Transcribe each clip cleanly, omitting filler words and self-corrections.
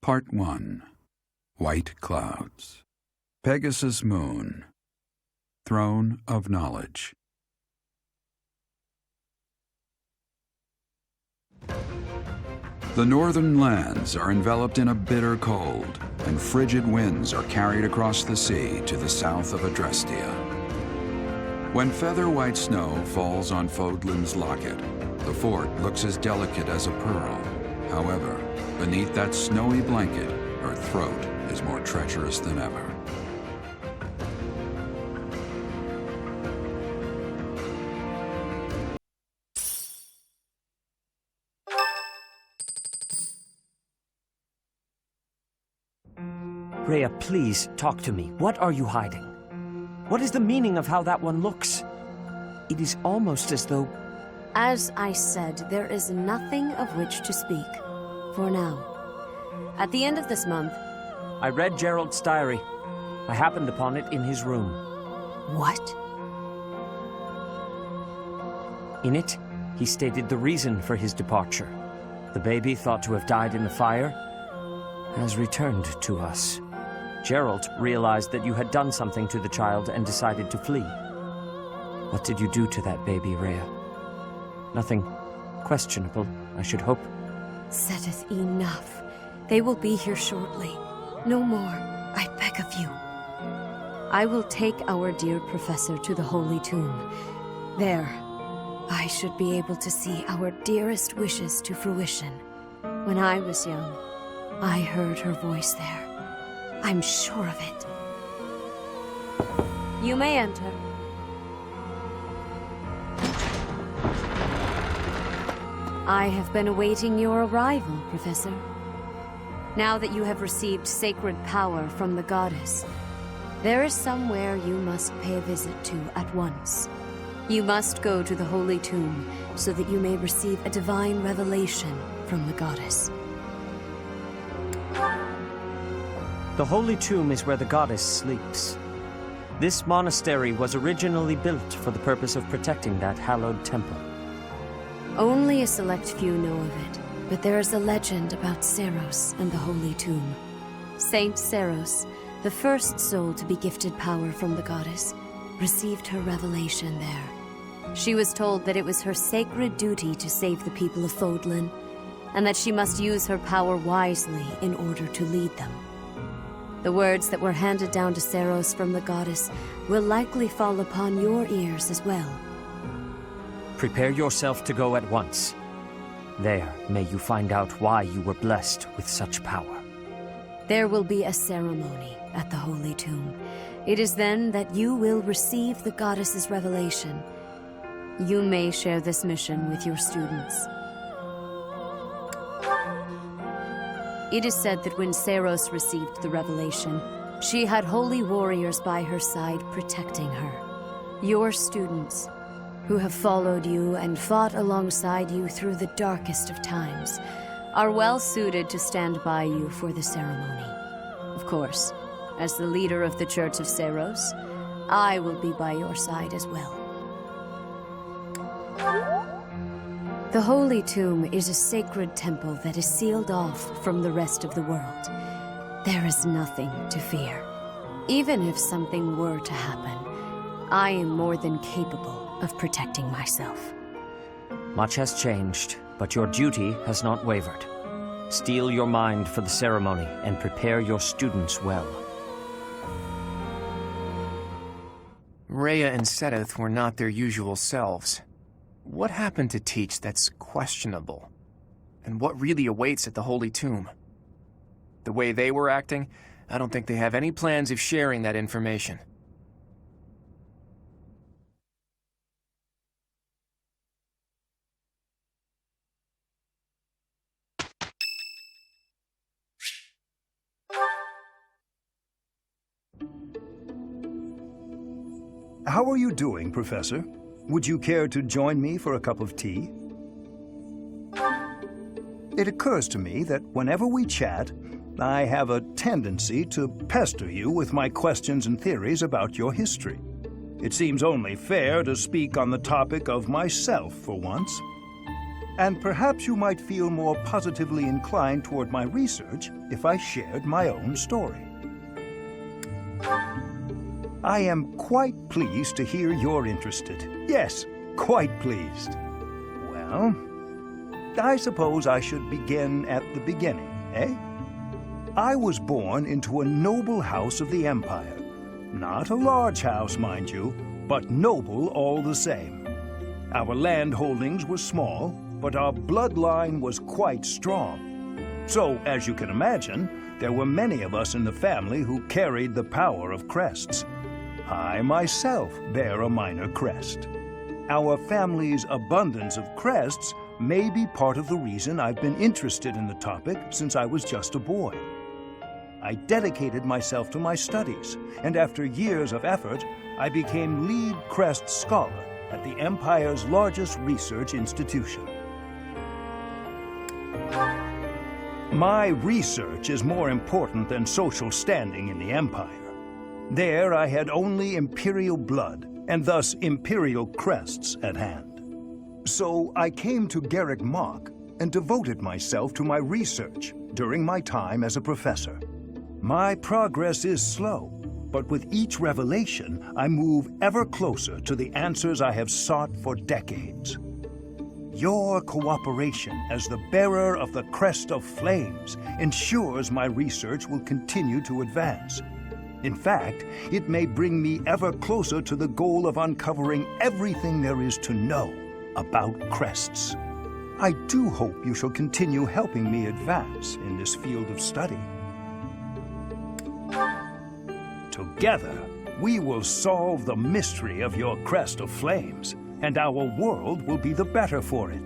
Part 1. White Clouds. Pegasus Moon. Throne of Knowledge. The northern lands are enveloped in a bitter cold, and frigid winds are carried across the sea to the south of Adrestia. When feather-white snow falls on Fodlan's locket, the fort looks as delicate as a pearl. However, beneath that snowy blanket, her throat is more treacherous than ever. Rhea, please talk to me. What are you hiding? What is the meaning of how that one looks? It is almost as though... As I said, there is nothing of which to speak. For now. At the end of this month... I read Gerald's diary. I happened upon it in his room. What? In it, he stated the reason for his departure. The baby, thought to have died in the fire, has returned to us. Gerald realized that you had done something to the child and decided to flee. What did you do to that baby, Rhea? Nothing questionable, I should hope. Setteth enough. They will be here shortly. No more, I beg of you. I will take our dear professor to the Holy Tomb. There, I should be able to see our dearest wishes to fruition. When I was young, I heard her voice there. I'm sure of it. You may enter. I have been awaiting your arrival, Professor. Now that you have received sacred power from the goddess, there is somewhere you must pay a visit to at once. You must go to the Holy Tomb so that you may receive a divine revelation from the goddess. The Holy Tomb is where the goddess sleeps. This monastery was originally built for the purpose of protecting that hallowed temple. Only a select few know of it, but there is a legend about Seiros and the Holy Tomb. Saint Seiros, the first soul to be gifted power from the goddess, received her revelation there. She was told that it was her sacred duty to save the people of Fodlan, and that she must use her power wisely in order to lead them. The words that were handed down to Seiros from the goddess will likely fall upon your ears as well. Prepare yourself to go at once. There, may you find out why you were blessed with such power. There will be a ceremony at the Holy Tomb. It is then that you will receive the goddess's revelation. You may share this mission with your students. It is said that when Seiros received the revelation, she had holy warriors by her side protecting her. Your students, who have followed you and fought alongside you through the darkest of times, are well suited to stand by you for the ceremony. Of course, as the leader of the Church of Seiros, I will be by your side as well. The Holy Tomb is a sacred temple that is sealed off from the rest of the world. There is nothing to fear. Even if something were to happen, I am more than capable of protecting myself. Much has changed, but your duty has not wavered. Steel your mind for the ceremony and prepare your students well. Rhea and Seteth were not their usual selves. What happened to teach that's questionable? And what really awaits at the Holy Tomb? The way they were acting, I don't think they have any plans of sharing that information. How are you doing, Professor? Would you care to join me for a cup of tea? It occurs to me that whenever we chat, I have a tendency to pester you with my questions and theories about your history. It seems only fair to speak on the topic of myself for once. And perhaps you might feel more positively inclined toward my research if I shared my own story. I am quite pleased to hear you're interested. Yes, quite pleased. Well, I suppose I should begin at the beginning, eh? I was born into a noble house of the Empire. Not a large house, mind you, but noble all the same. Our land holdings were small, but our bloodline was quite strong. So, as you can imagine, there were many of us in the family who carried the power of crests. I myself bear a minor crest. Our family's abundance of crests may be part of the reason I've been interested in the topic since I was just a boy. I dedicated myself to my studies, and after years of effort, I became lead crest scholar at the Empire's largest research institution. My research is more important than social standing in the Empire. There I had only Imperial blood, and thus Imperial crests at hand. So I came to Garrick Mach and devoted myself to my research during my time as a professor. My progress is slow, but with each revelation, I move ever closer to the answers I have sought for decades. Your cooperation as the bearer of the Crest of Flames ensures my research will continue to advance. In fact, it may bring me ever closer to the goal of uncovering everything there is to know about crests. I do hope you shall continue helping me advance in this field of study. Together, we will solve the mystery of your Crest of Flames, and our world will be the better for it.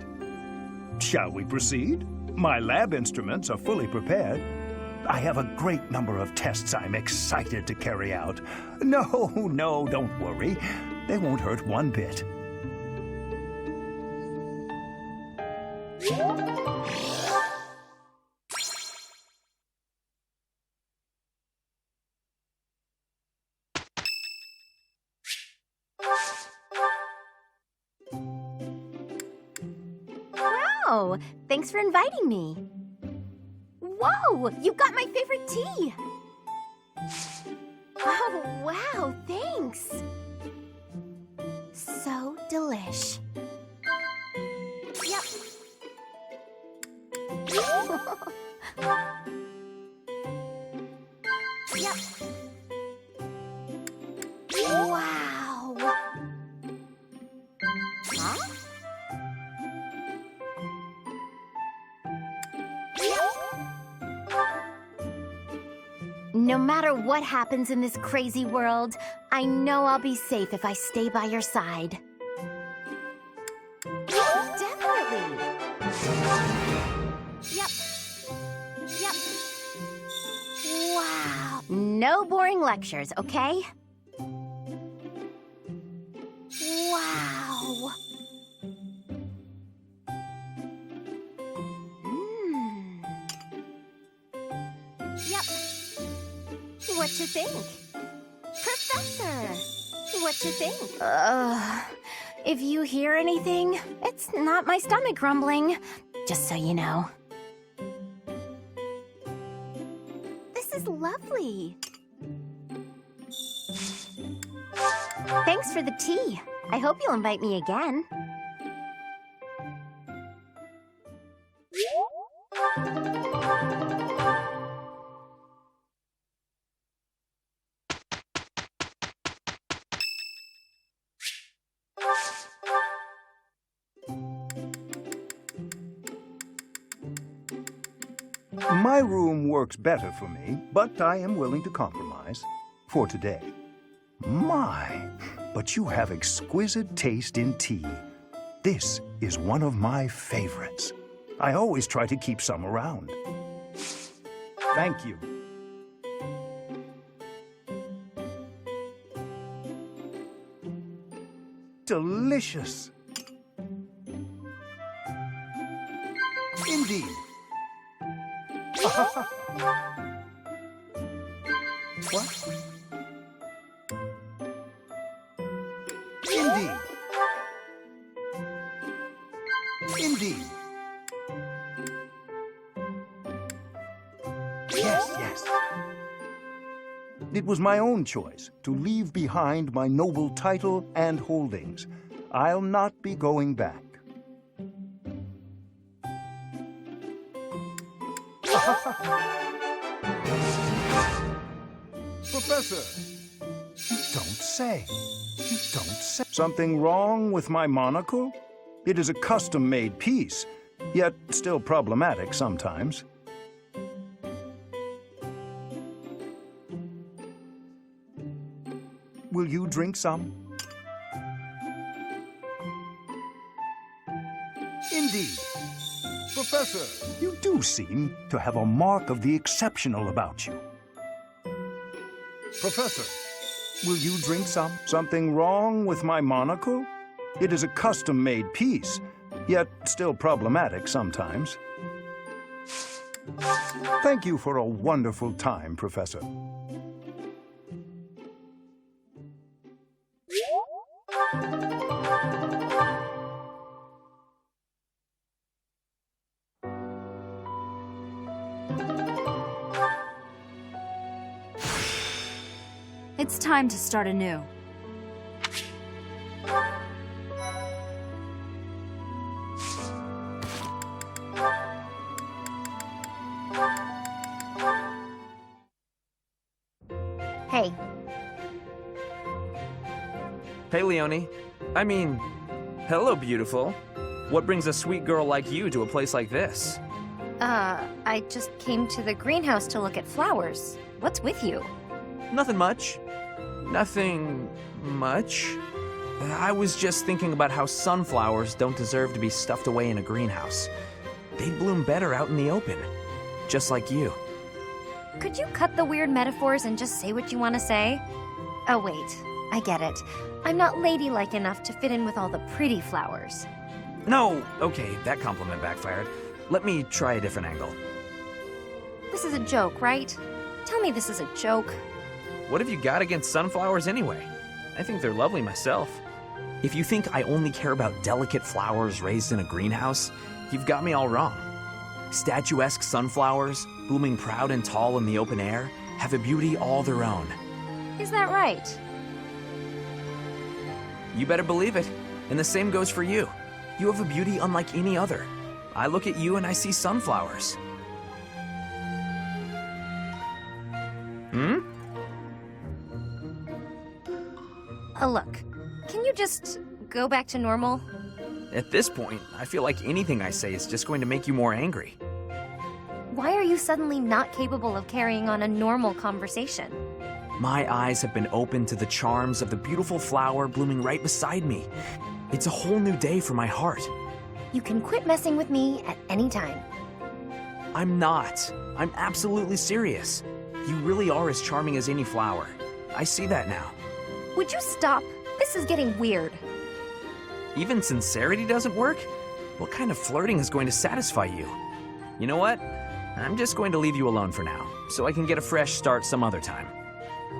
Shall we proceed? My lab instruments are fully prepared. I have a great number of tests I'm excited to carry out. No, don't worry. They won't hurt one bit. Wow! Thanks for inviting me. Whoa! You got my favorite tea! Oh, wow, thanks! So delish. Yep. Yep. Wow! Huh? No matter what happens in this crazy world, I know I'll be safe if I stay by your side. Definitely! Yep. Yep. Wow. No boring lectures, okay? Wow. Yep. What you think? Professor! What you think? If you hear anything, it's not my stomach grumbling. Just so you know. This is lovely. Thanks for the tea. I hope you'll invite me again. My room works better for me, but I am willing to compromise. For today. My, but you have exquisite taste in tea. This is one of my favorites. I always try to keep some around. Thank you. Delicious. Indeed. What? Indeed. Indeed. Yes. It was my own choice to leave behind my noble title and holdings. I'll not be going back. Professor! You don't say. You don't say. Something wrong with my monocle? It is a custom-made piece, yet still problematic sometimes. Will you drink some? Indeed. Professor, you do seem to have a mark of the exceptional about you. Professor, will you drink some? Something wrong with my monocle? It is a custom-made piece, yet still problematic sometimes. Thank you for a wonderful time, Professor. It's time to start anew. Hey. Hey, Leonie. I mean, hello, beautiful. What brings a sweet girl like you to a place like this? I just came to the greenhouse to look at flowers. What's with you? Nothing much. Nothing much. I was just thinking about how sunflowers don't deserve to be stuffed away in a greenhouse. They'd bloom better out in the open, just like you. Could you cut the weird metaphors and just say what you want to say? Oh, wait. I get it. I'm not ladylike enough to fit in with all the pretty flowers. No, okay, that compliment backfired. Let me try a different angle. This is a joke, right? Tell me this is a joke. What have you got against sunflowers anyway? I think they're lovely myself. If you think I only care about delicate flowers raised in a greenhouse, you've got me all wrong. Statuesque sunflowers, blooming proud and tall in the open air, have a beauty all their own. Is that right? You better believe it. And the same goes for you. You have a beauty unlike any other. I look at you and I see sunflowers. Look, can you just go back to normal? At this point, I feel like anything I say is just going to make you more angry. Why are you suddenly not capable of carrying on a normal conversation? My eyes have been opened to the charms of the beautiful flower blooming right beside me. It's a whole new day for my heart. You can quit messing with me at any time. I'm not. I'm absolutely serious. You really are as charming as any flower. I see that now. Would you stop? This is getting weird. Even sincerity doesn't work? What kind of flirting is going to satisfy you? You know what? I'm just going to leave you alone for now, so I can get a fresh start some other time.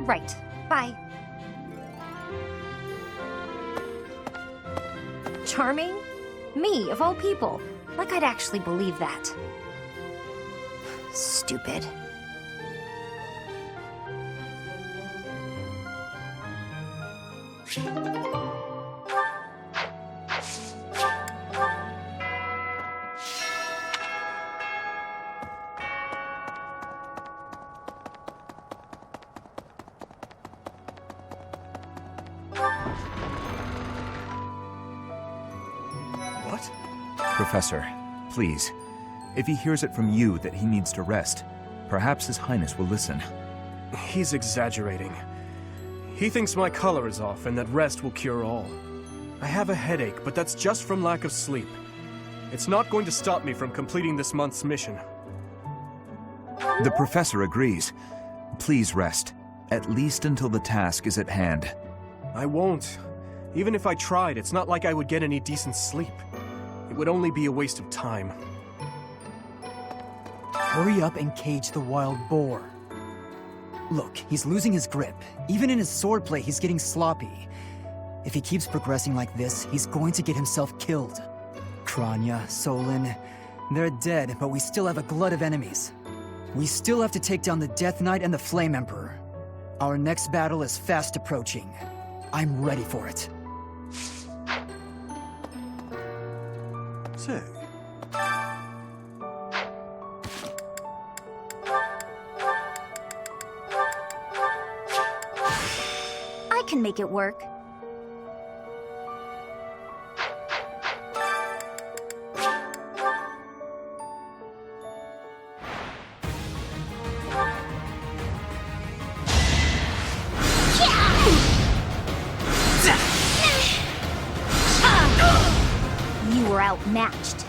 Right. Bye. Charming? Me, of all people. Like I'd actually believe that. Stupid. Professor, please. If he hears it from you that he needs to rest, perhaps His Highness will listen. He's exaggerating. He thinks my color is off and that rest will cure all. I have a headache, but that's just from lack of sleep. It's not going to stop me from completing this month's mission. The Professor agrees. Please rest, at least until the task is at hand. I won't. Even if I tried, it's not like I would get any decent sleep. It would only be a waste of time. Hurry up and cage the wild boar. Look, he's losing his grip. Even in his swordplay, he's getting sloppy. If he keeps progressing like this, he's going to get himself killed. Kronya, Solon, they're dead, but we still have a glut of enemies. We still have to take down the Death Knight and the Flame Emperor. Our next battle is fast approaching. I'm ready for it. Say, I can make it work. You were outmatched.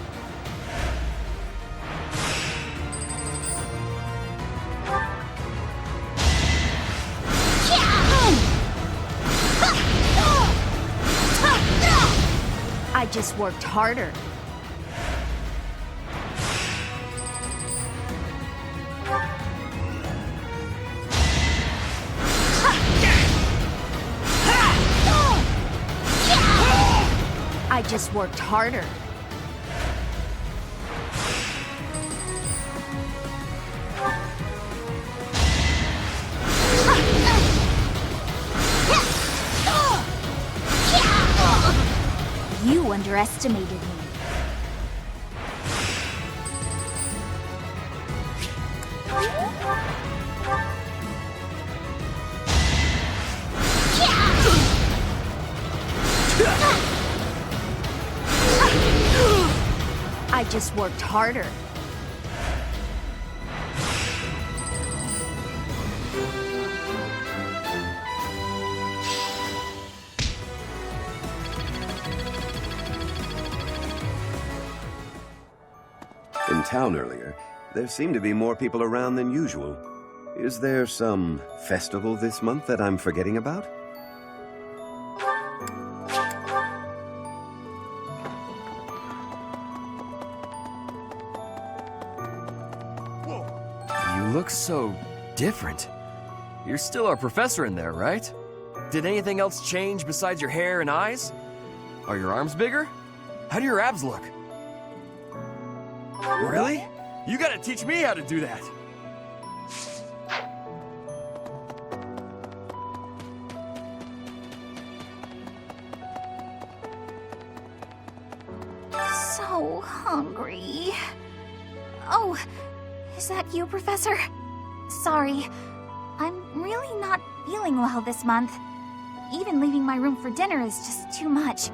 I just worked harder. I just worked harder. You underestimated me. I just worked harder. in town earlier, there seem to be more people around than usual. Is there some festival this month that I'm forgetting about? You look so different. You're still our professor in there, right? Did anything else change besides your hair and eyes? Are your arms bigger? How do your abs look? Really? You gotta teach me how to do that. So hungry. Oh, is that you, Professor? Sorry, I'm really not feeling well this month. Even leaving my room for dinner is just too much.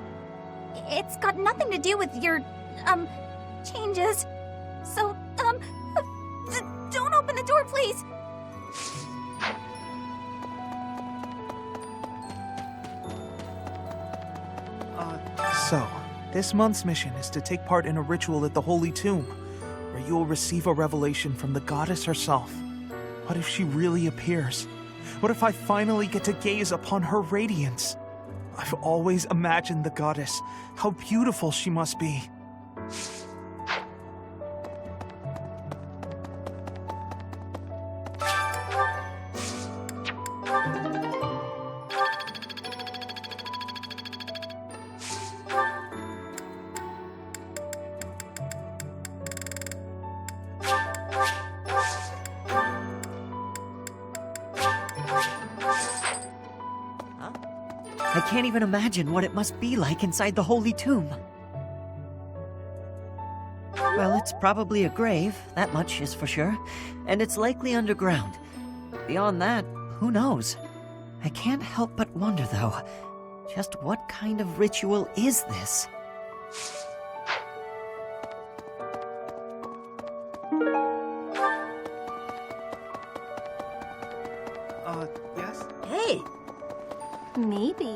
It's got nothing to do with your, changes. So, don't open the door, please. So, this month's mission is to take part in a ritual at the Holy Tomb, where you will receive a revelation from the goddess herself. What if she really appears? What if I finally get to gaze upon her radiance? I've always imagined the goddess, how beautiful she must be. I can't even imagine what it must be like inside the Holy Tomb. Well, it's probably a grave, that much is for sure, and it's likely underground. Beyond that, who knows? I can't help but wonder, though, just what kind of ritual is this? Yes? Hey! Maybe.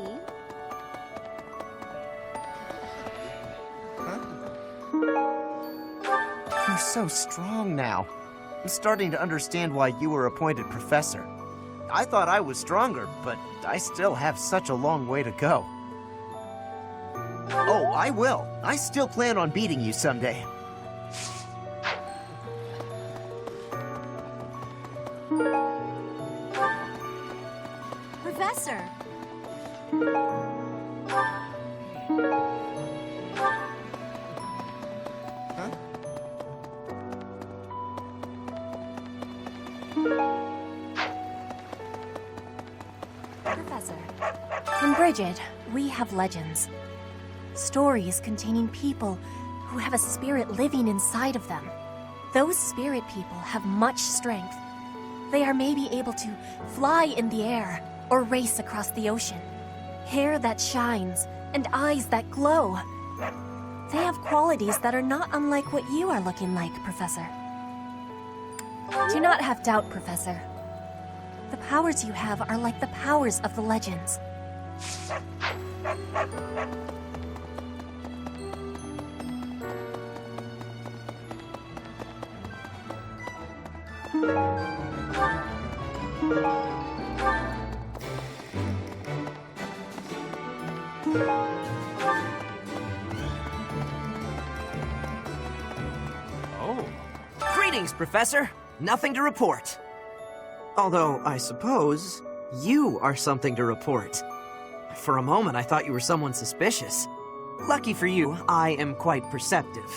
You're so strong now. I'm starting to understand why you were appointed professor. I thought I was stronger, but I still have such a long way to go. Oh, I will. I still plan on beating you someday. Professor! Professor, in Bridget, we have legends. Stories containing people who have a spirit living inside of them. Those spirit people have much strength. They are maybe able to fly in the air or race across the ocean. Hair that shines and eyes that glow. They have qualities that are not unlike what you are looking like, Professor. Do not have doubt, Professor. The powers you have are like the powers of the legends. Oh. Greetings, Professor. Nothing to report. Although, I suppose, you are something to report. For a moment, I thought you were someone suspicious. Lucky for you, I am quite perceptive.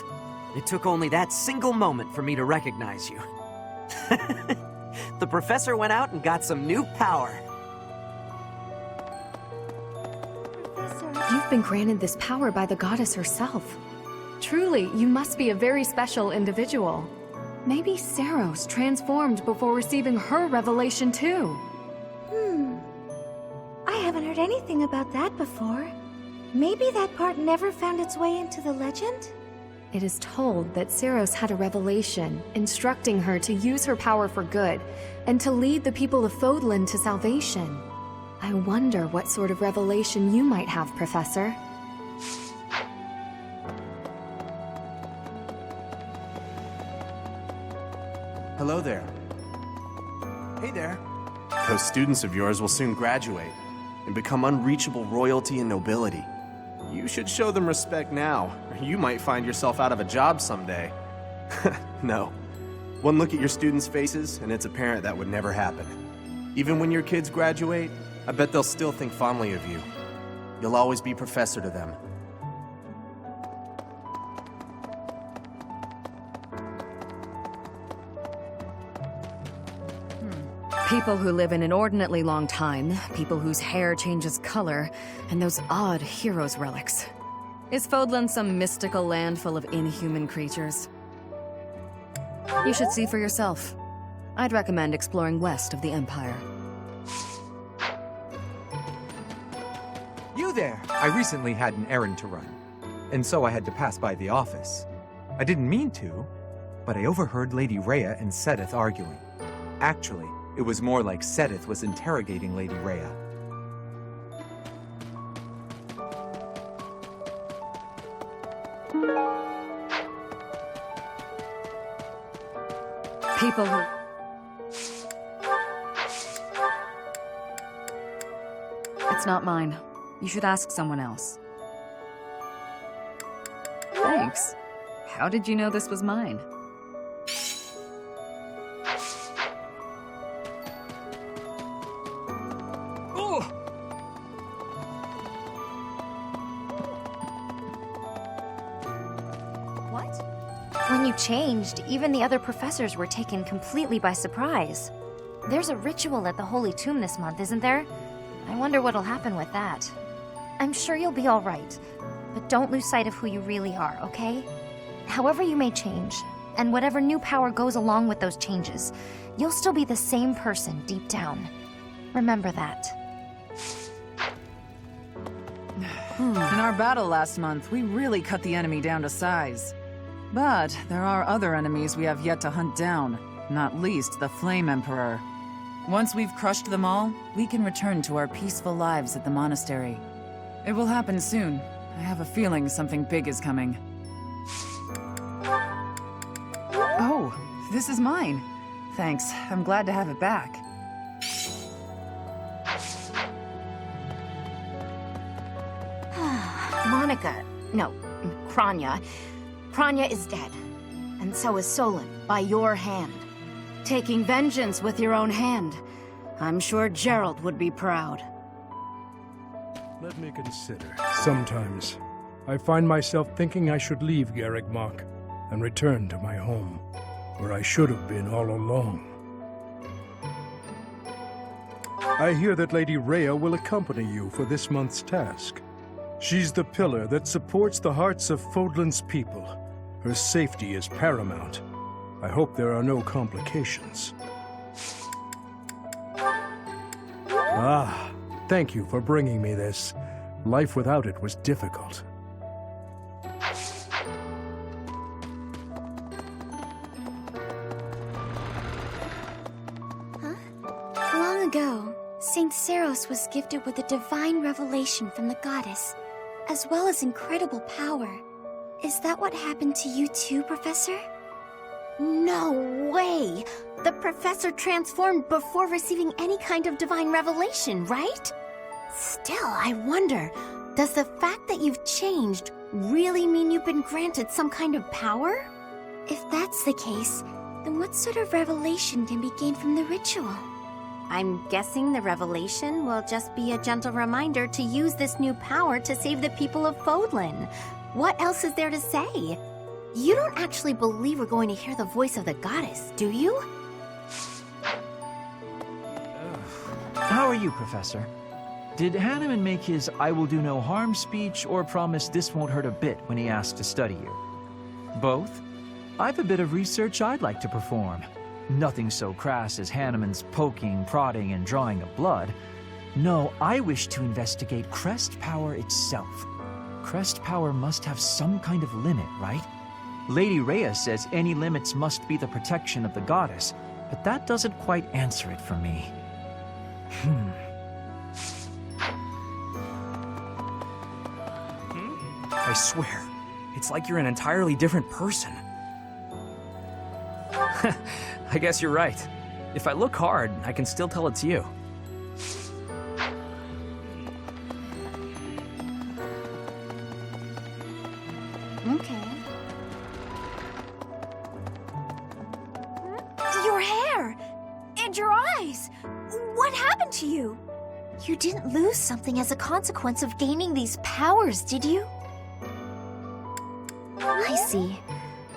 It took only that single moment for me to recognize you. The professor went out and got some new power. You've been granted this power by the goddess herself. Truly, you must be a very special individual. Maybe Seiros transformed before receiving her revelation too. I haven't heard anything about that before. Maybe that part never found its way into the legend? It is told that Seiros had a revelation, instructing her to use her power for good, and to lead the people of Fodlan to salvation. I wonder what sort of revelation you might have, Professor. Hello there. Hey there. Those students of yours will soon graduate and become unreachable royalty and nobility. You should show them respect now, or you might find yourself out of a job someday. No. One look at your students' faces, and it's apparent that would never happen. Even when your kids graduate, I bet they'll still think fondly of you. You'll always be professor to them. People who live an inordinately long time, people whose hair changes color, and those odd heroes' relics. Is Fodlan some mystical land full of inhuman creatures? You should see for yourself. I'd recommend exploring west of the Empire. You there! I recently had an errand to run, and so I had to pass by the office. I didn't mean to, but I overheard Lady Rhea and Sedith arguing. Actually, it was more like Sedith was interrogating Lady Rhea. People who... It's not mine. You should ask someone else. Thanks. How did you know this was mine? When you changed, even the other professors were taken completely by surprise. There's a ritual at the Holy Tomb this month, isn't there? I wonder what'll happen with that. I'm sure you'll be all right, but don't lose sight of who you really are, okay? However you may change, and whatever new power goes along with those changes, you'll still be the same person deep down. Remember that. In our battle last month, we really cut the enemy down to size. But there are other enemies we have yet to hunt down, not least the Flame Emperor. Once we've crushed them all, we can return to our peaceful lives at the monastery. It will happen soon. I have a feeling something big is coming. Oh, this is mine. Thanks. I'm glad to have it back. Kronya. Kronya is dead. And so is Solon, by your hand. Taking vengeance with your own hand. I'm sure Gerald would be proud. Let me consider. Sometimes, I find myself thinking I should leave Garreg Mach and return to my home, where I should have been all along. I hear that Lady Rhea will accompany you for this month's task. She's the pillar that supports the hearts of Fodlan's people. Her safety is paramount. I hope there are no complications. Ah, thank you for bringing me this. Life without it was difficult. Long ago, Saint Seiros was gifted with a divine revelation from the goddess, as well as incredible power. Is that what happened to you too, Professor? No way! The Professor transformed before receiving any kind of divine revelation, right? Still, I wonder, does the fact that you've changed really mean you've been granted some kind of power? If that's the case, then what sort of revelation can be gained from the ritual? I'm guessing the revelation will just be a gentle reminder to use this new power to save the people of Fodlan. What else is there to say? You don't actually believe we're going to hear the voice of the goddess, do you? How are you, Professor? Did Hanneman make his "I will do no harm" speech or promise this won't hurt a bit when he asked to study you? Both? I've a bit of research I'd like to perform. Nothing so crass as Hanneman's poking, prodding, and drawing of blood. No, I wish to investigate crest power itself. Crest power must have some kind of limit, right? Lady Rhea says any limits must be the protection of the goddess, but that doesn't quite answer it for me. I swear, it's like you're an entirely different person. I guess you're right. If I look hard, I can still tell it's you. Okay. Your hair! And your eyes! What happened to you? You didn't lose something as a consequence of gaining these powers, did you? I see.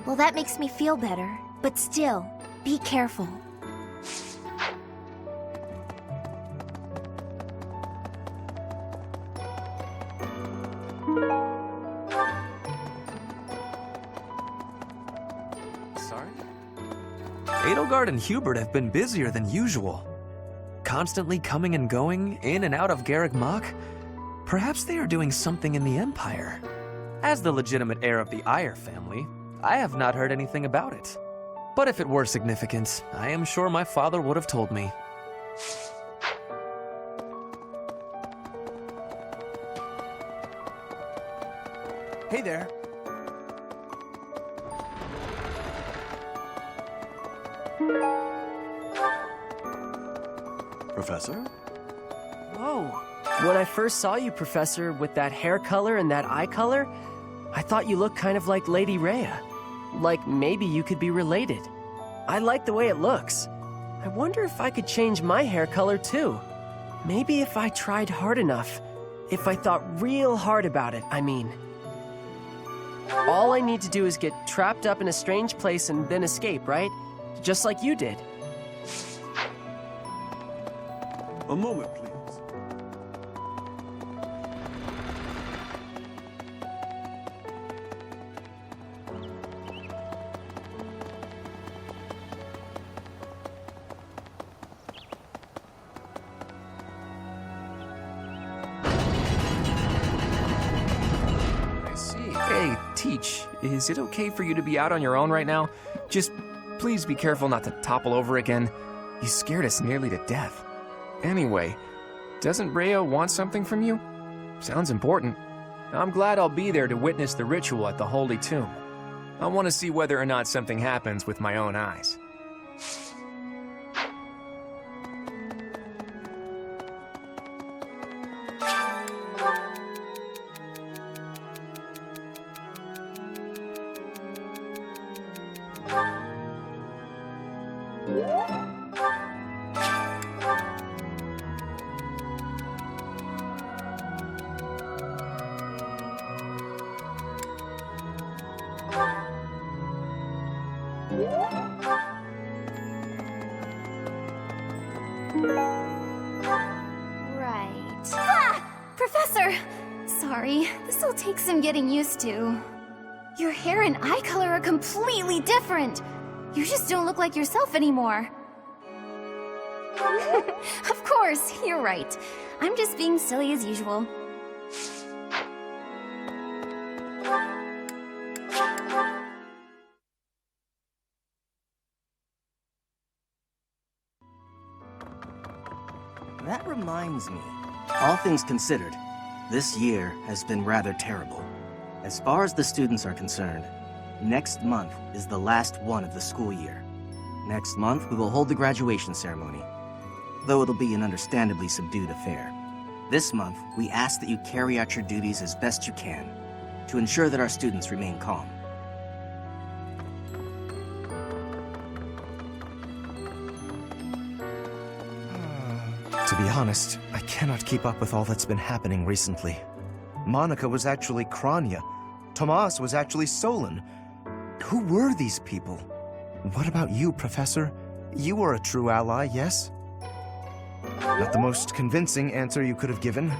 Well, that makes me feel better. But still, be careful. Sorry? Edelgard and Hubert have been busier than usual. Constantly coming and going, in and out of Garreg Mach. Perhaps they are doing something in the Empire. As the legitimate heir of the Eyre family, I have not heard anything about it. But if it were significant, I am sure my father would have told me. Hey there. Professor? Whoa. When I first saw you, Professor, with that hair color and that eye color, I thought you looked kind of like Lady Rhea. Like maybe you could be related. I like the way it looks. I wonder if I could change my hair color too. Maybe if I tried hard enough. If I thought real hard about it, I mean. All I need to do is get trapped up in a strange place and then escape, right? Just like you did. A moment, please. Hey, Teach, is it okay for you to be out on your own right now? Just please be careful not to topple over again. You scared us nearly to death. Anyway, doesn't Rhea want something from you? Sounds important. I'm glad I'll be there to witness the ritual at the Holy Tomb. I want to see whether or not something happens with my own eyes. Professor! Sorry, this'll take some getting used to. Your hair and eye color are completely different. You just don't look like yourself anymore. Of course, you're right. I'm just being silly as usual. That reminds me. All things considered, this year has been rather terrible. As far as the students are concerned, next month is the last one of the school year. Next month, we will hold the graduation ceremony, though it'll be an understandably subdued affair. This month, we ask that you carry out your duties as best you can, to ensure that our students remain calm. To be honest, I cannot keep up with all that's been happening recently. Monica was actually Kronya. Tomas was actually Solon. Who were these people? What about you, Professor? You were a true ally, yes? Not the most convincing answer you could have given.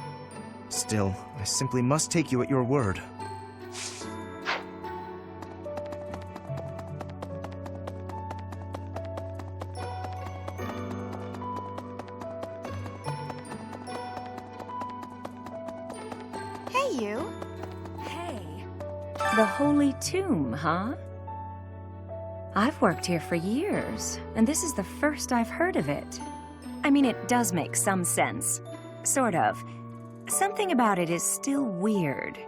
Still, I simply must take you at your word. Hey, you. Hey. The Holy Tomb, huh? I've worked here for years, and this is the first I've heard of it. I mean, it does make some sense. Sort of. Something about it is still weird.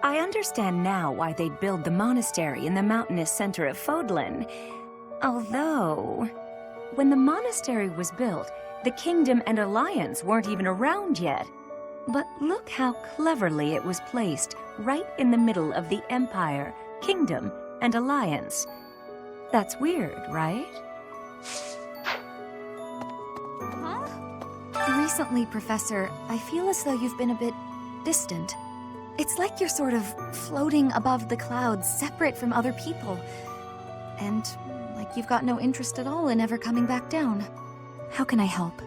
I understand now why they'd build the monastery in the mountainous center of Fodlan. Although, when the monastery was built, the Kingdom and Alliance weren't even around yet. But look how cleverly it was placed, right in the middle of the Empire, Kingdom, and Alliance. That's weird, right? Recently, Professor, I feel as though you've been a bit distant. It's like you're sort of floating above the clouds, separate from other people. And like you've got no interest at all in ever coming back down. How can I help?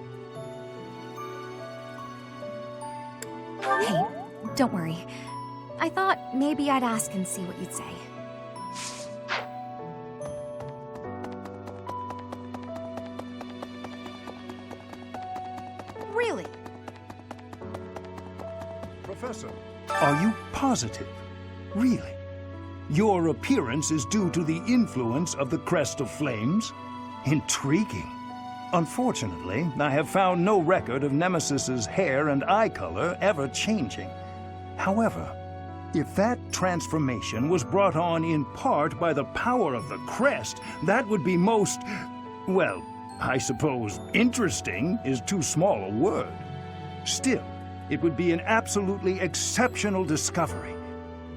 Hey, don't worry. I thought maybe I'd ask and see what you'd say. Really? Professor, are you positive? Really? Your appearance is due to the influence of the Crest of Flames? Intriguing. Unfortunately, I have found no record of Nemesis's hair and eye color ever changing. However, if that transformation was brought on in part by the power of the crest, that would be most, well, I suppose interesting is too small a word. Still, it would be an absolutely exceptional discovery.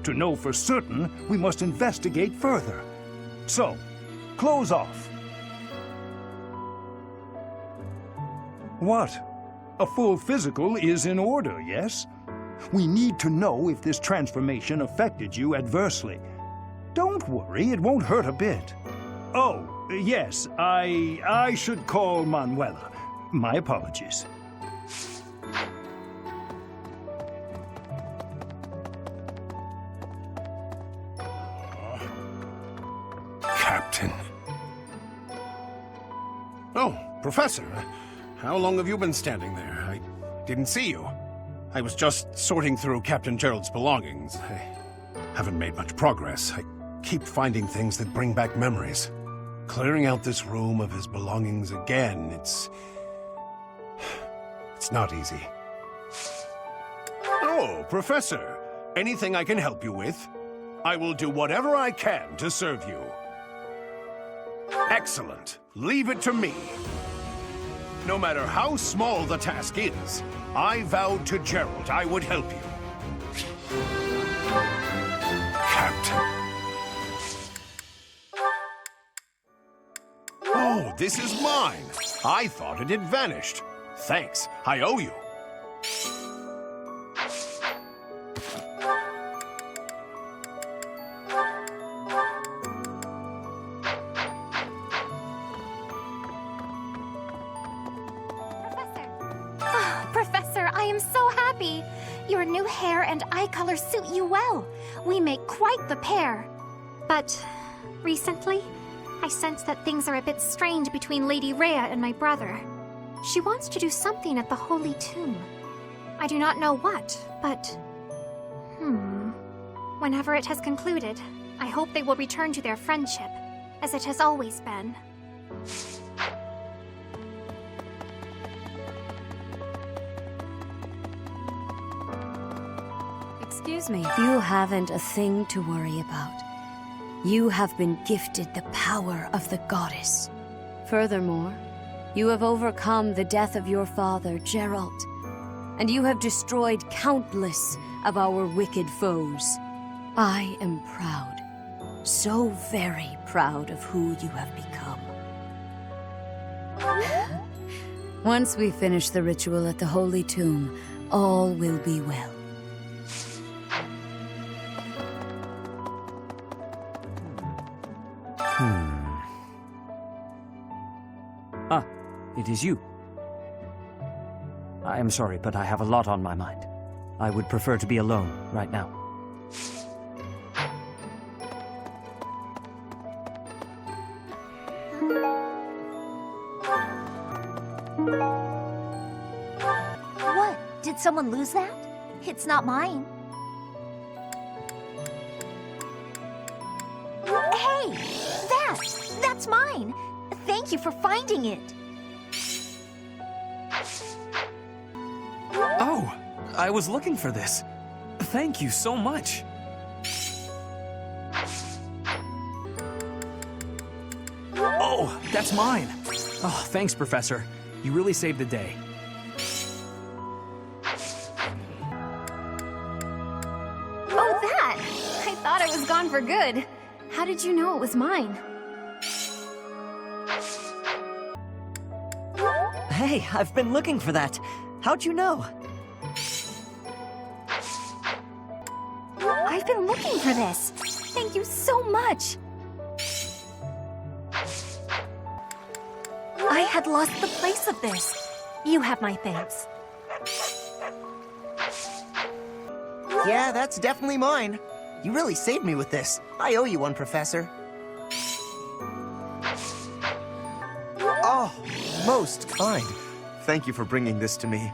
To know for certain, we must investigate further. So, close off. What? A full physical is in order, yes? We need to know if this transformation affected you adversely. Don't worry, it won't hurt a bit. Oh, yes, I should call Manuela. My apologies. Captain. Oh, Professor. How long have you been standing there? I didn't see you. I was just sorting through Captain Gerald's belongings. I haven't made much progress. I keep finding things that bring back memories. Clearing out this room of his belongings again, it's not easy. Oh, Professor. Anything I can help you with? I will do whatever I can to serve you. Excellent. Leave it to me. No matter how small the task is, I vowed to Gerald I would help you. Captain. Oh, this is mine. I thought it had vanished. Thanks. I owe you. Your new hair and eye color suit you well. We make quite the pair. But recently, I sense that things are a bit strained between Lady Rhea and my brother. She wants to do something at the Holy Tomb. I do not know what, but... Whenever it has concluded, I hope they will return to their friendship, as it has always been. Excuse me. You haven't a thing to worry about. You have been gifted the power of the goddess. Furthermore, you have overcome the death of your father, Geralt, and you have destroyed countless of our wicked foes. I am proud, so very proud of who you have become. Once we finish the ritual at the Holy Tomb, all will be well. Ah, it is you. I am sorry, but I have a lot on my mind. I would prefer to be alone right now. What? Did someone lose that? It's not mine. Hey! That's mine! Thank you for finding it. Oh, I was looking for this. Thank you so much. Oh, that's mine. Oh, thanks, Professor. You really saved the day. Oh, that! I thought it was gone for good. How did you know it was mine? Hey, I've been looking for that. How'd you know? I've been looking for this. Thank you so much. I had lost the place of this. You have my thanks. Yeah, that's definitely mine. You really saved me with this. I owe you one, Professor. Oh, most kind. Thank you for bringing this to me.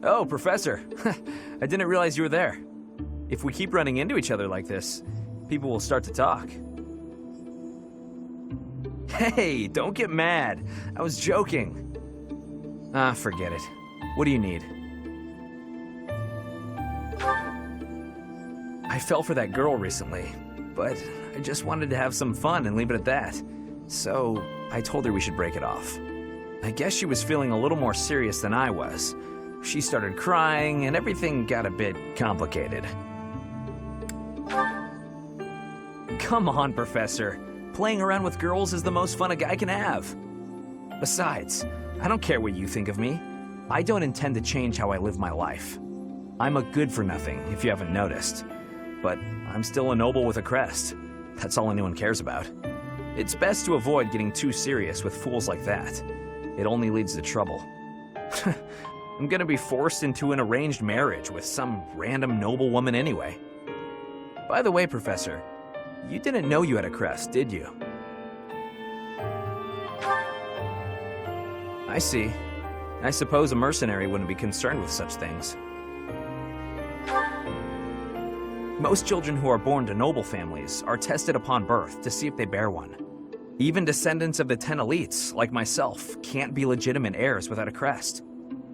Oh, Professor. I didn't realize you were there. If we keep running into each other like this, people will start to talk. Hey, don't get mad. I was joking. Ah, forget it. What do you need? I fell for that girl recently, but I just wanted to have some fun and leave it at that. So I told her we should break it off. I guess she was feeling a little more serious than I was. She started crying, and everything got a bit complicated. Come on, Professor. Playing around with girls is the most fun a guy can have. Besides, I don't care what you think of me. I don't intend to change how I live my life. I'm a good-for-nothing, if you haven't noticed. But I'm still a noble with a crest. That's all anyone cares about. It's best to avoid getting too serious with fools like that. It only leads to trouble. I'm gonna be forced into an arranged marriage with some random noblewoman anyway. By the way, Professor, you didn't know you had a crest, did you? I see. I suppose a mercenary wouldn't be concerned with such things. Most children who are born to noble families are tested upon birth to see if they bear one. Even descendants of the 10 elites, like myself, can't be legitimate heirs without a crest.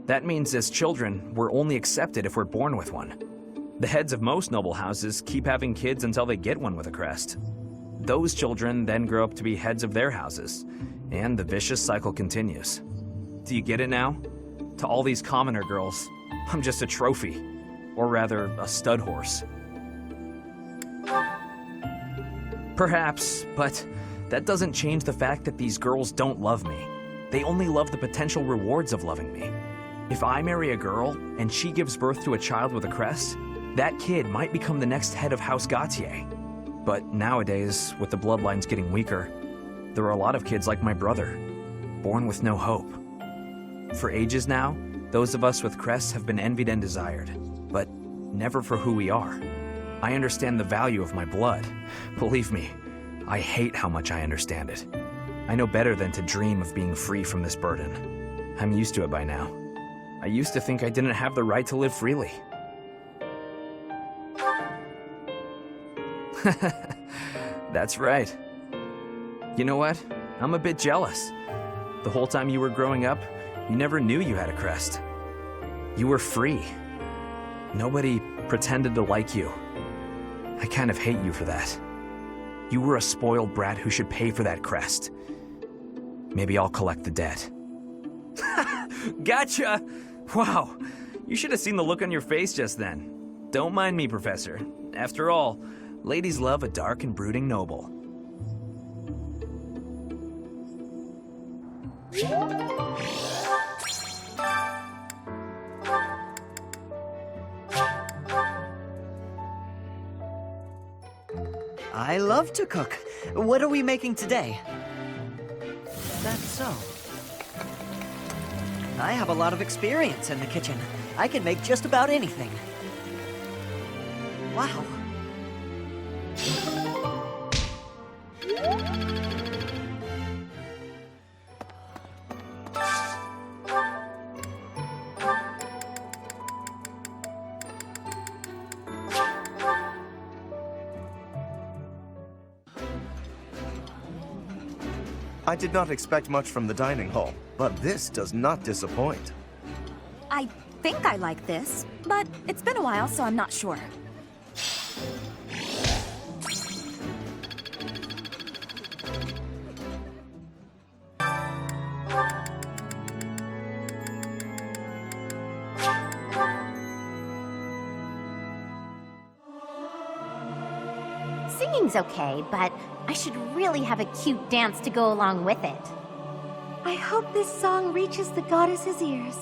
That means as children, we're only accepted if we're born with one. The heads of most noble houses keep having kids until they get one with a crest. Those children then grow up to be heads of their houses, And the vicious cycle continues. Do you get it now? To all these commoner girls, I'm just a trophy. Or rather, a stud horse. Perhaps, but that doesn't change the fact that these girls don't love me. They only love the potential rewards of loving me. If I marry a girl, and she gives birth to a child with a crest, that kid might become the next head of House Gautier. But nowadays, with the bloodlines getting weaker, there are a lot of kids like my brother, born with no hope. For ages now, those of us with crests have been envied and desired, but never for who we are. I understand the value of my blood. Believe me, I hate how much I understand it. I know better than to dream of being free from this burden. I'm used to it by now. I used to think I didn't have the right to live freely. That's right. You know what? I'm a bit jealous. The whole time you were growing up, you never knew you had a crest. You were free. Nobody pretended to like you. I kind of hate you for that. You were a spoiled brat who should pay for that crest. Maybe I'll collect the debt. Gotcha! Wow, you should have seen the look on your face just then. Don't mind me, Professor. After all, ladies love a dark and brooding noble. I love to cook. What are we making today? That's so. I have a lot of experience in the kitchen. I can make just about anything. Wow. I did not expect much from the dining hall, but this does not disappoint. I think I like this, but it's been a while, so I'm not sure. Singing's okay, but I should really have a cute dance to go along with it. I hope this song reaches the goddess's ears.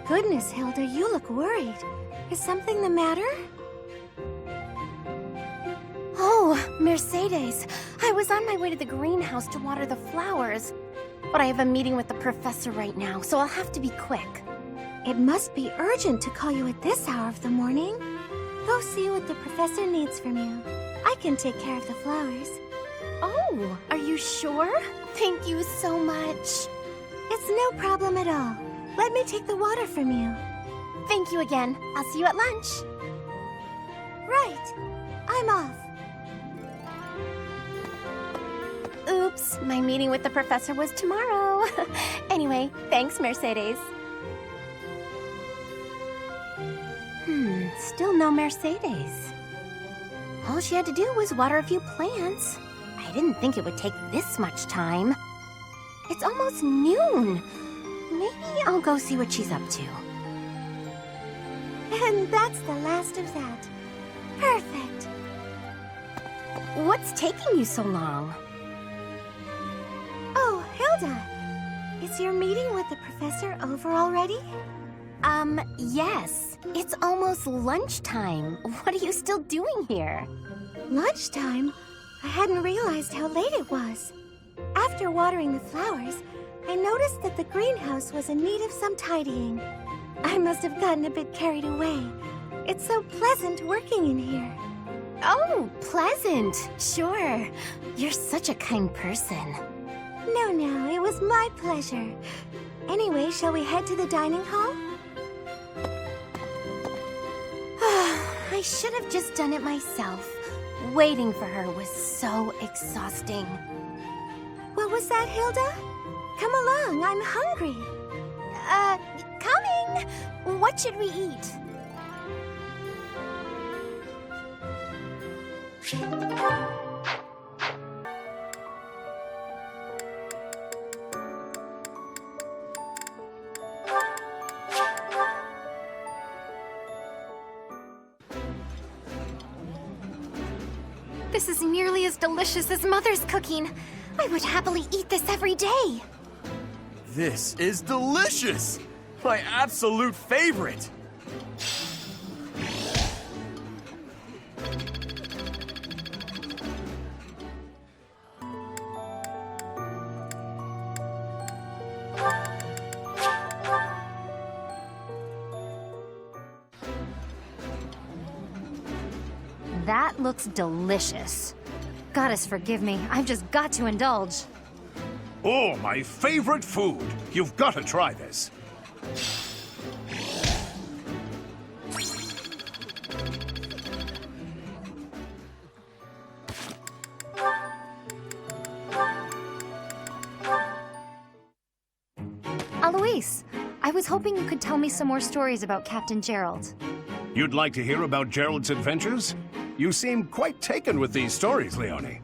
Goodness, Hilda, you look worried. Is something the matter? Oh, Mercedes. I was on my way to the greenhouse to water the flowers. But I have a meeting with the professor right now, so I'll have to be quick. It must be urgent to call you at this hour of the morning. Go see what the professor needs from you. I can take care of the flowers. Oh, are you sure? Thank you so much. It's no problem at all. Let me take the water from you. Thank you again. I'll see you at lunch. Right. I'm off. Oops, my meeting with the professor was tomorrow. Anyway, thanks, Mercedes. Still no Mercedes. All she had to do was water a few plants. I didn't think it would take this much time. It's almost noon. Maybe I'll go see what she's up to. And that's the last of that. Perfect. What's taking you so long? Oh, Hilda. Is your meeting with the professor over already? Yes. It's almost lunchtime. What are you still doing here? Lunchtime? I hadn't realized how late it was. After watering the flowers, I noticed that the greenhouse was in need of some tidying. I must have gotten a bit carried away. It's so pleasant working in here. Oh, pleasant. Sure. You're such a kind person. No, it was my pleasure. Anyway, shall we head to the dining hall? I should have just done it myself. Waiting for her was so exhausting. What was that, Hilda? Come along, I'm hungry. morning? What should we eat? This is nearly as delicious as Mother's cooking. I would happily eat this every day. This is delicious! My absolute favorite! That looks delicious. Goddess forgive me, I've just got to indulge. Oh, my favorite food. You've got to try this. Alois, I was hoping you could tell me some more stories about Captain Gerald. You'd like to hear about Gerald's adventures? You seem quite taken with these stories, Leonie.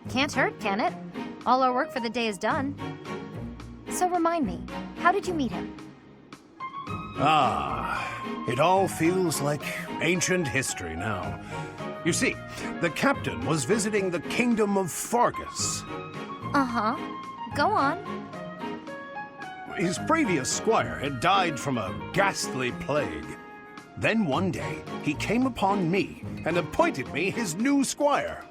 Can't hurt, can it? All our work for the day is done. So remind me, how did you meet him? Ah, it all feels like ancient history now. You see, the captain was visiting the kingdom of Fargus. Uh-huh. Go on. His previous squire had died from a ghastly plague. Then one day, he came upon me and appointed me his new squire.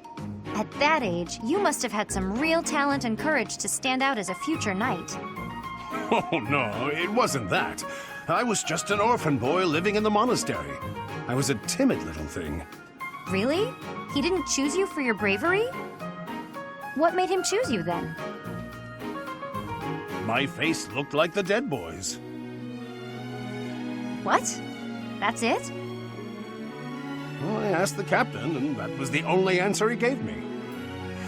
At that age, you must have had some real talent and courage to stand out as a future knight. Oh, no, it wasn't that. I was just an orphan boy living in the monastery. I was a timid little thing. Really? He didn't choose you for your bravery? What made him choose you then? My face looked like the dead boys. What? That's it? Well, I asked the captain, and that was the only answer he gave me.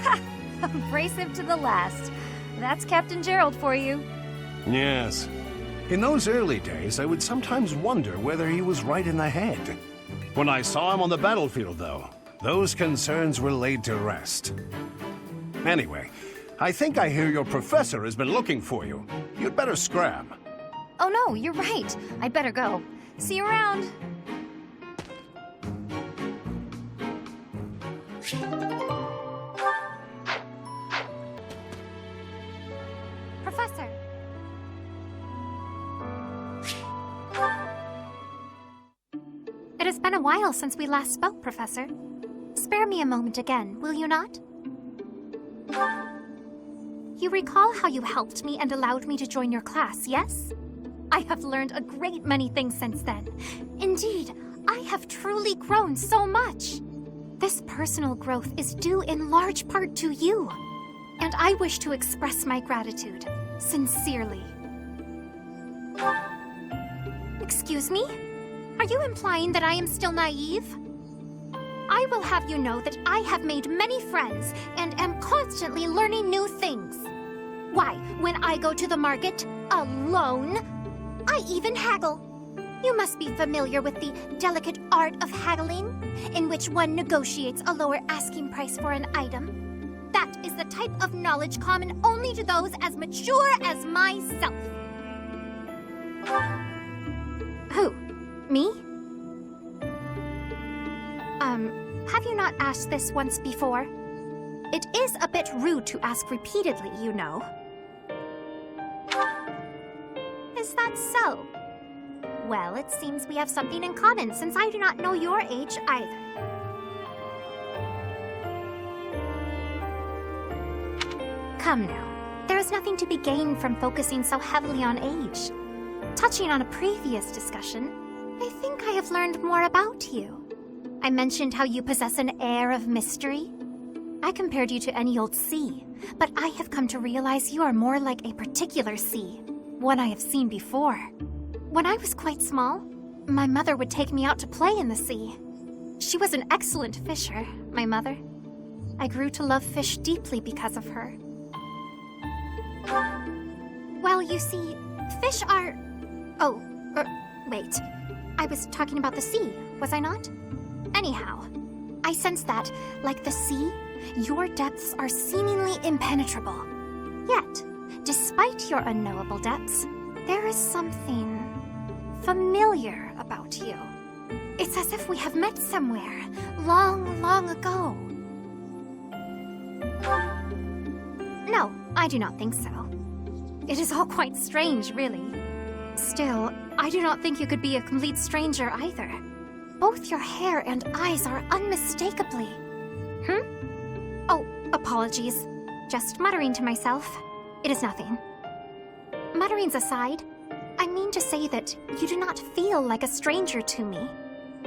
Ha! Abrasive to the last. That's Captain Gerald for you. Yes. In those early days, I would sometimes wonder whether he was right in the head. When I saw him on the battlefield, though, those concerns were laid to rest. Anyway, I think I hear your professor has been looking for you. You'd better scram. Oh no, you're right. I'd better go. See you around. Professor. It has been a while since we last spoke, Professor. Spare me a moment again, will you not? You recall how you helped me and allowed me to join your class, yes? I have learned a great many things since then. Indeed, I have truly grown so much. This personal growth is due in large part to you. And I wish to express my gratitude, sincerely. Excuse me? Are you implying that I am still naive? I will have you know that I have made many friends and am constantly learning new things. Why, when I go to the market, alone, I even haggle. You must be familiar with the delicate art of haggling, in which one negotiates a lower asking price for an item. That is the type of knowledge common only to those as mature as myself. Who? Me? Have you not asked this once before? It is a bit rude to ask repeatedly, you know. Is that so? Well, it seems we have something in common, since I do not know your age either. Come now, there is nothing to be gained from focusing so heavily on age. Touching on a previous discussion, I think I have learned more about you. I mentioned how you possess an air of mystery. I compared you to any old sea, but I have come to realize you are more like a particular sea, one I have seen before. When I was quite small, my mother would take me out to play in the sea. She was an excellent fisher, my mother. I grew to love fish deeply because of her. Well, you see, fish are... Wait, I was talking about the sea, was I not? Anyhow, I sense that, like the sea, your depths are seemingly impenetrable. Yet, despite your unknowable depths, there is something familiar about you. It's as if we have met somewhere, long, long ago. No, I do not think so. It is all quite strange, really. Still, I do not think you could be a complete stranger either. Both your hair and eyes are unmistakably... Oh, apologies. Just muttering to myself. It is nothing. Mutterings aside, I mean to say that you do not feel like a stranger to me.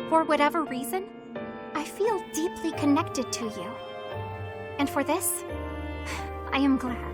For whatever reason, I feel deeply connected to you. And for this, I am glad.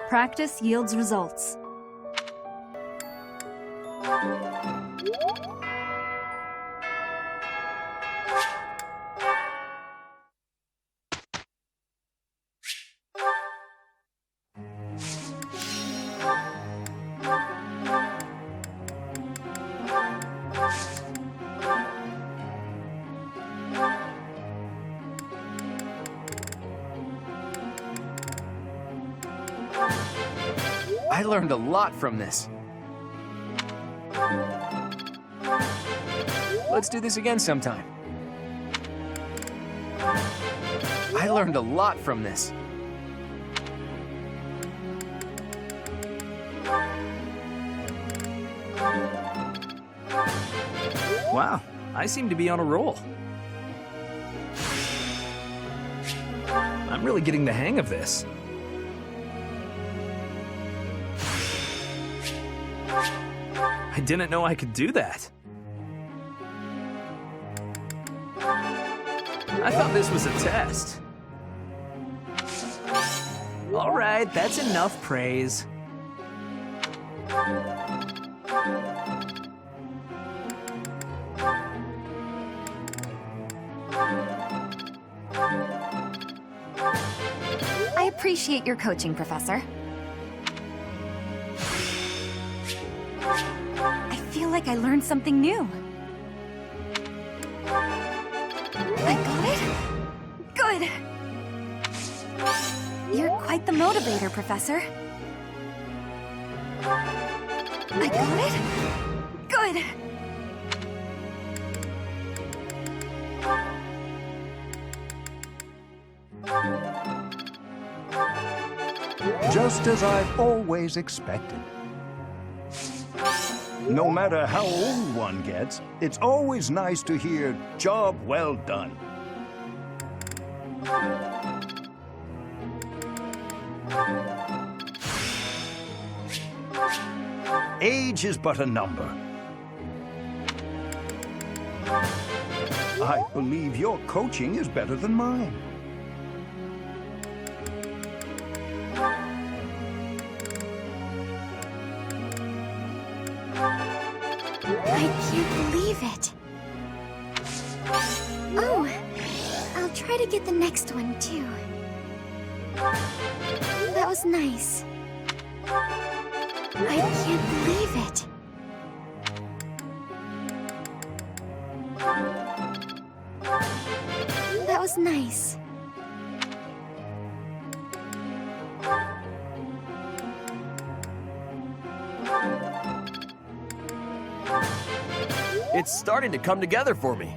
Practice yields results. I learned a lot from this. Let's do this again sometime. I learned a lot from this. Wow, I seem to be on a roll. I'm really getting the hang of this. I didn't know I could do that. I thought this was a test. All right, that's enough praise. I appreciate your coaching, Professor. I feel like I learned something new. I got it? Good! You're quite the motivator, Professor. I got it? Good! Just as I've always expected. No matter how old one gets, it's always nice to hear, "Job well done." Age is but a number. I believe your coaching is better than mine. I can't believe it. Oh, I'll try to get the next one, too. That was nice. I can't believe it. That was nice. It's starting to come together for me.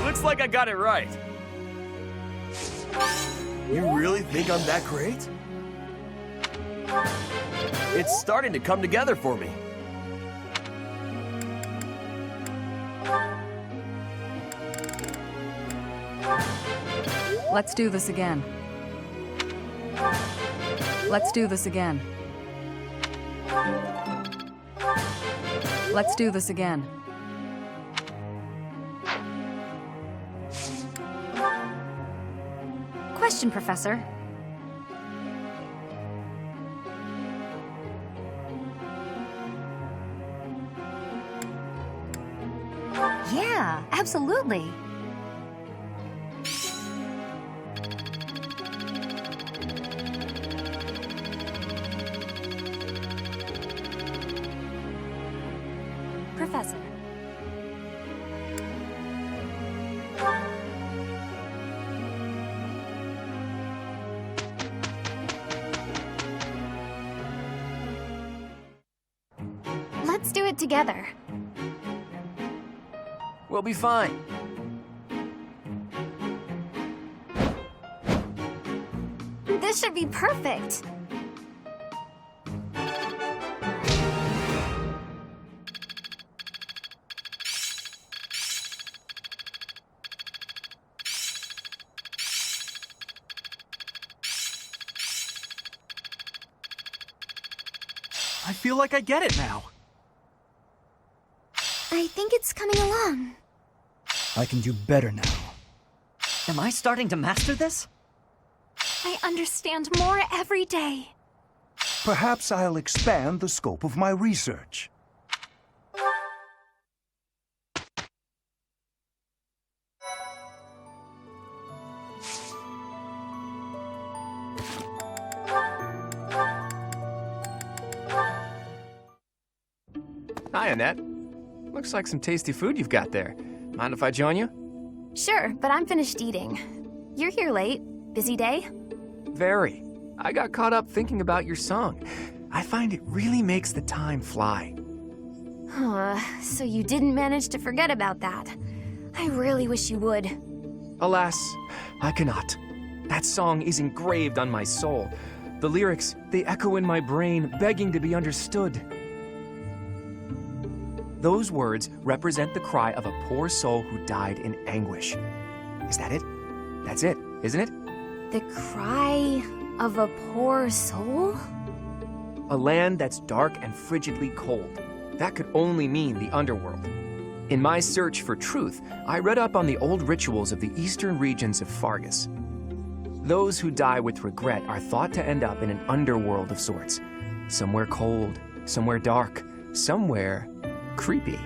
Looks like I got it right. You really think I'm that great? It's starting to come together for me. Let's do this again. Let's do this again. Let's do this again. Question, Professor. Yeah, absolutely. Professor. Let's do it together. We'll be fine. This should be perfect. I feel like I get it now. I think it's coming along. I can do better now. Am I starting to master this? I understand more every day. Perhaps I'll expand the scope of my research. Hi, Annette. Looks like some tasty food you've got there. Mind if I join you? Sure, but I'm finished eating. You're here late. Busy day? Very. I got caught up thinking about your song. I find it really makes the time fly. So you didn't manage to forget about that. I really wish you would. Alas, I cannot. That song is engraved on my soul. The lyrics, they echo in my brain, begging to be understood. Those words represent the cry of a poor soul who died in anguish. Is that it? That's it, isn't it? The cry of a poor soul? A land that's dark and frigidly cold. That could only mean the underworld. In my search for truth, I read up on the old rituals of the eastern regions of Fargus. Those who die with regret are thought to end up in an underworld of sorts. Somewhere cold, somewhere dark, somewhere creepy.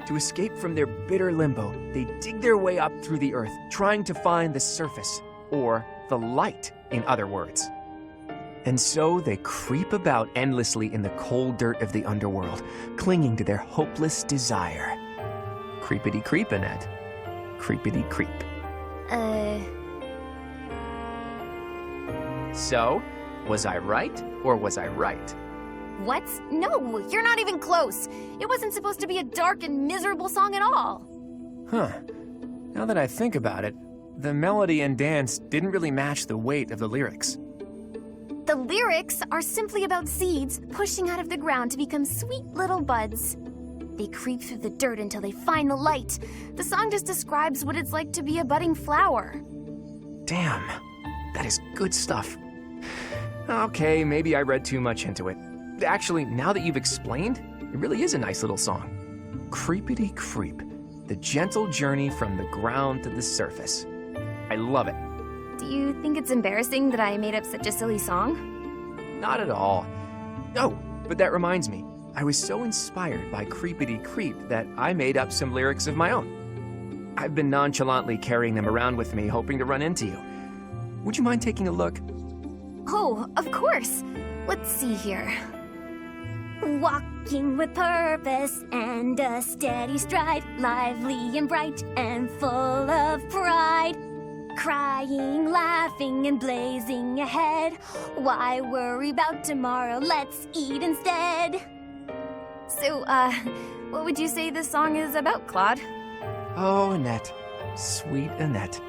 To escape from their bitter limbo, they dig their way up through the earth, trying to find the surface, or the light, in other words. And so they creep about endlessly in the cold dirt of the underworld, clinging to their hopeless desire. Creepity creep, Annette. Creepity creep. So, was I right, or was I right? What? No, you're not even close. It wasn't supposed to be a dark and miserable song at all. Huh. Now that I think about it, the melody and dance didn't really match the weight of the lyrics. The lyrics are simply about seeds pushing out of the ground to become sweet little buds. They creep through the dirt until they find the light. The song just describes what it's like to be a budding flower. Damn, that is good stuff. Okay, maybe I read too much into it. Actually, now that you've explained, it really is a nice little song. Creepity creep, the gentle journey from the ground to the surface. I love it. Do you think it's embarrassing that I made up such a silly song? Not at all. Oh, But that reminds me, I was so inspired by Creepity Creep that I made up some lyrics of my own. I've been nonchalantly carrying them around with me, hoping to run into you. Would you mind taking a look? Oh, of course. Let's see here. Walking with purpose and a steady stride, lively and bright and full of pride. Crying, laughing, and blazing ahead. Why worry about tomorrow? Let's eat instead. So, what would you say this song is about, Claude? Oh, Annette. Sweet Annette.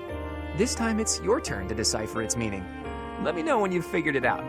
This time it's your turn to decipher its meaning. Let me know when you've figured it out.